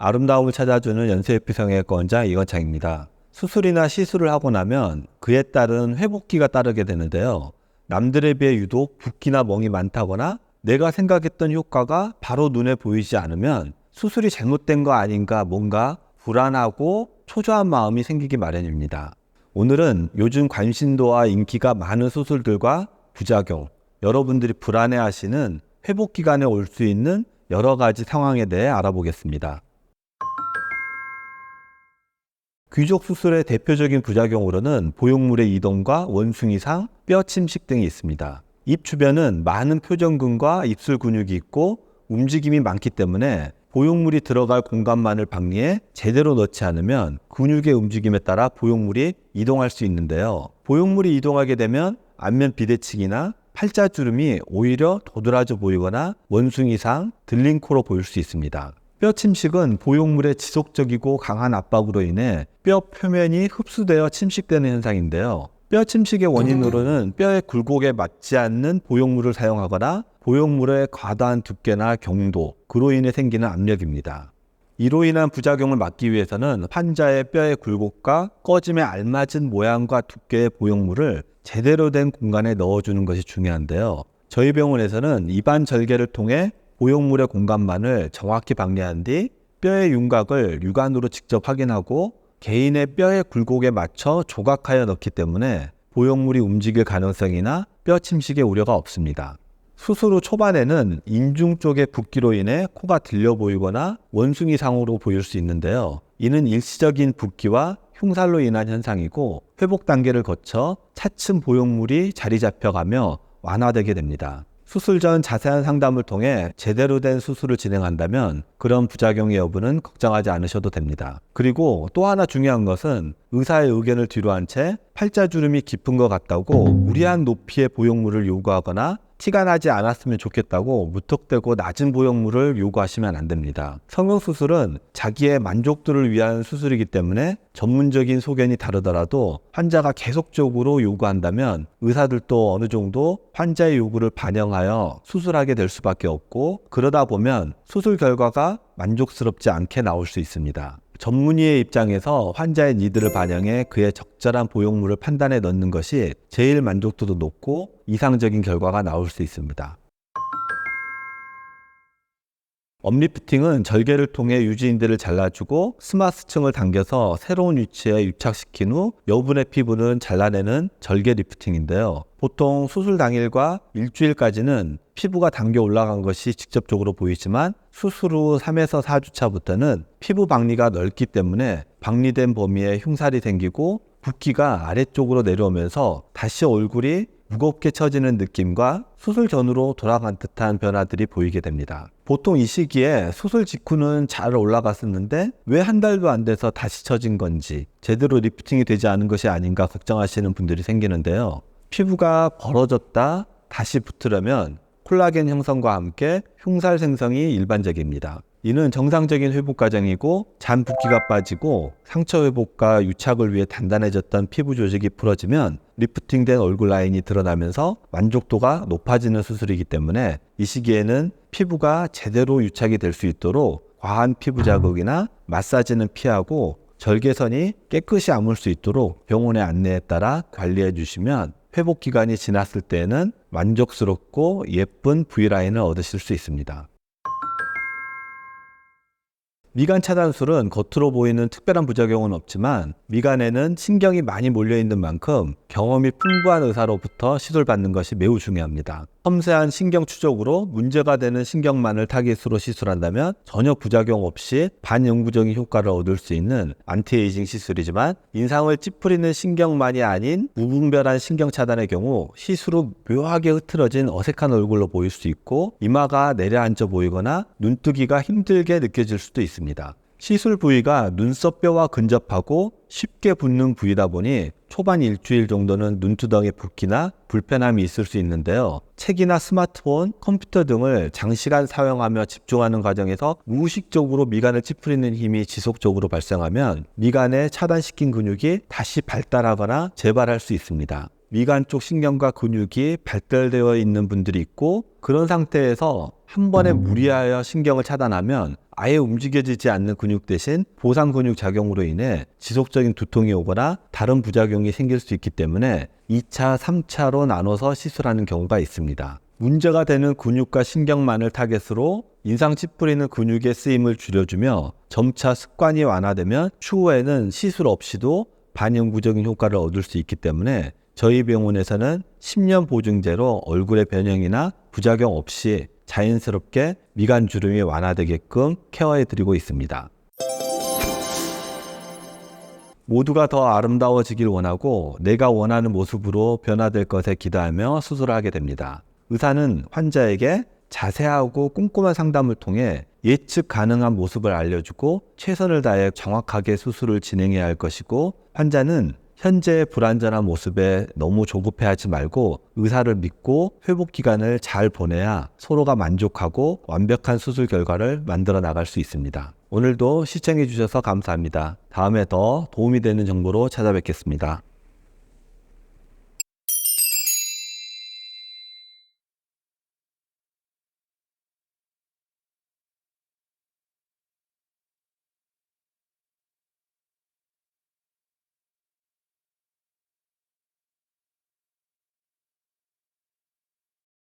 아름다움을 찾아주는 연세회피성형외과원장 이건창입니다. 수술이나 시술을 하고 나면 그에 따른 회복기가 따르게 되는데요. 남들에 비해 유독 붓기나 멍이 많다거나 내가 생각했던 효과가 바로 눈에 보이지 않으면 수술이 잘못된 거 아닌가 뭔가 불안하고 초조한 마음이 생기기 마련입니다. 오늘은 요즘 관심도와 인기가 많은 수술들과 부작용, 여러분들이 불안해하시는 회복 기간에 올 수 있는 여러 가지 상황에 대해 알아보겠습니다. 귀족 수술의 대표적인 부작용으로는 보형물의 이동과 원숭이상, 뼈 침식 등이 있습니다. 입 주변은 많은 표정근과 입술 근육이 있고 움직임이 많기 때문에 보형물이 들어갈 공간만을 박리해 제대로 넣지 않으면 근육의 움직임에 따라 보형물이 이동할 수 있는데요. 보형물이 이동하게 되면 안면 비대칭이나 팔자주름이 오히려 도드라져 보이거나 원숭이상, 들린 코로 보일 수 있습니다. 뼈 침식은 보형물의 지속적이고 강한 압박으로 인해 뼈 표면이 흡수되어 침식되는 현상인데요. 뼈 침식의 원인으로는 뼈의 굴곡에 맞지 않는 보형물을 사용하거나 보형물의 과다한 두께나 경도, 그로 인해 생기는 압력입니다. 이로 인한 부작용을 막기 위해서는 환자의 뼈의 굴곡과 꺼짐에 알맞은 모양과 두께의 보형물을 제대로 된 공간에 넣어주는 것이 중요한데요. 저희 병원에서는 입안 절개를 통해 보형물의 공간만을 정확히 박리한 뒤 뼈의 윤곽을 육안으로 직접 확인하고 개인의 뼈의 굴곡에 맞춰 조각하여 넣기 때문에 보형물이 움직일 가능성이나 뼈 침식의 우려가 없습니다. 수술 후 초반에는 인중 쪽의 붓기로 인해 코가 들려 보이거나 원숭이상으로 보일 수 있는데요. 이는 일시적인 붓기와 흉살로 인한 현상이고 회복 단계를 거쳐 차츰 보형물이 자리 잡혀가며 완화되게 됩니다. 수술 전 자세한 상담을 통해 제대로 된 수술을 진행한다면 그런 부작용의 여부는 걱정하지 않으셔도 됩니다. 그리고 또 하나 중요한 것은 의사의 의견을 뒤로 한 채 팔자주름이 깊은 것 같다고 무리한 높이의 보형물을 요구하거나 티가 나지 않았으면 좋겠다고 무턱대고 낮은 보형물을 요구하시면 안 됩니다. 성형수술은 자기의 만족도를 위한 수술이기 때문에 전문적인 소견이 다르더라도 환자가 계속적으로 요구한다면 의사들도 어느 정도 환자의 요구를 반영하여 수술하게 될 수밖에 없고, 그러다 보면 수술 결과가 만족스럽지 않게 나올 수 있습니다. 전문의의 입장에서 환자의 니드를 반영해 그의 적절한 보형물을 판단해 넣는 것이 제일 만족도도 높고 이상적인 결과가 나올 수 있습니다. 업리프팅은 절개를 통해 유지인대를 잘라주고 스마스층을 당겨서 새로운 위치에 유착시킨 후 여분의 피부는 잘라내는 절개 리프팅인데요. 보통 수술 당일과 일주일까지는 피부가 당겨 올라간 것이 직접적으로 보이지만 수술 후 3에서 4주차부터는 피부 박리가 넓기 때문에 박리된 범위에 흉살이 생기고 붓기가 아래쪽으로 내려오면서 다시 얼굴이 무겁게 처지는 느낌과 수술 전으로 돌아간 듯한 변화들이 보이게 됩니다. 보통 이 시기에 수술 직후는 잘 올라갔었는데 왜 한 달도 안 돼서 다시 처진 건지, 제대로 리프팅이 되지 않은 것이 아닌가 걱정하시는 분들이 생기는데요. 피부가 벌어졌다 다시 붙으려면 콜라겐 형성과 함께 흉살 생성이 일반적입니다. 이는 정상적인 회복 과정이고 잔 붓기가 빠지고 상처 회복과 유착을 위해 단단해졌던 피부 조직이 풀어지면 리프팅된 얼굴 라인이 드러나면서 만족도가 높아지는 수술이기 때문에 이 시기에는 피부가 제대로 유착이 될 수 있도록 과한 피부 자극이나 마사지는 피하고 절개선이 깨끗이 아물 수 있도록 병원의 안내에 따라 관리해 주시면 회복 기간이 지났을 때에는 만족스럽고 예쁜 V라인을 얻으실 수 있습니다. 미간 차단술은 겉으로 보이는 특별한 부작용은 없지만 미간에는 신경이 많이 몰려있는 만큼 경험이 풍부한 의사로부터 시술받는 것이 매우 중요합니다. 섬세한 신경 추적으로 문제가 되는 신경만을 타깃으로 시술한다면 전혀 부작용 없이 반영구적인 효과를 얻을 수 있는 안티에이징 시술이지만 인상을 찌푸리는 신경만이 아닌 무분별한 신경 차단의 경우 시술 후 묘하게 흐트러진 어색한 얼굴로 보일 수 있고 이마가 내려앉아 보이거나 눈뜨기가 힘들게 느껴질 수도 있습니다. 시술 부위가 눈썹뼈와 근접하고 쉽게 붓는 부위다 보니 초반 일주일 정도는 눈두덩이 붓기나 불편함이 있을 수 있는데요. 책이나 스마트폰, 컴퓨터 등을 장시간 사용하며 집중하는 과정에서 무의식적으로 미간을 찌푸리는 힘이 지속적으로 발생하면 미간에 차단시킨 근육이 다시 발달하거나 재발할 수 있습니다. 미간 쪽 신경과 근육이 발달되어 있는 분들이 있고, 그런 상태에서 한 번에 무리하여 신경을 차단하면 아예 움직여지지 않는 근육 대신 보상 근육 작용으로 인해 지속적인 두통이 오거나 다른 부작용이 생길 수 있기 때문에 2차, 3차로 나눠서 시술하는 경우가 있습니다. 문제가 되는 근육과 신경만을 타겟으로 인상 찌푸리는 근육의 쓰임을 줄여주며 점차 습관이 완화되면 추후에는 시술 없이도 반영구적인 효과를 얻을 수 있기 때문에 저희 병원에서는 10년 보증제로 얼굴의 변형이나 부작용 없이 자연스럽게 미간 주름이 완화되게끔 케어해드리고 있습니다. 모두가 더 아름다워지길 원하고 내가 원하는 모습으로 변화될 것에 기대하며 수술을 하게 됩니다. 의사는 환자에게 자세하고 꼼꼼한 상담을 통해 예측 가능한 모습을 알려주고 최선을 다해 정확하게 수술을 진행해야 할 것이고, 환자는 현재의 불완전한 모습에 너무 조급해하지 말고 의사를 믿고 회복 기간을 잘 보내야 서로가 만족하고 완벽한 수술 결과를 만들어 나갈 수 있습니다. 오늘도 시청해 주셔서 감사합니다. 다음에 더 도움이 되는 정보로 찾아뵙겠습니다.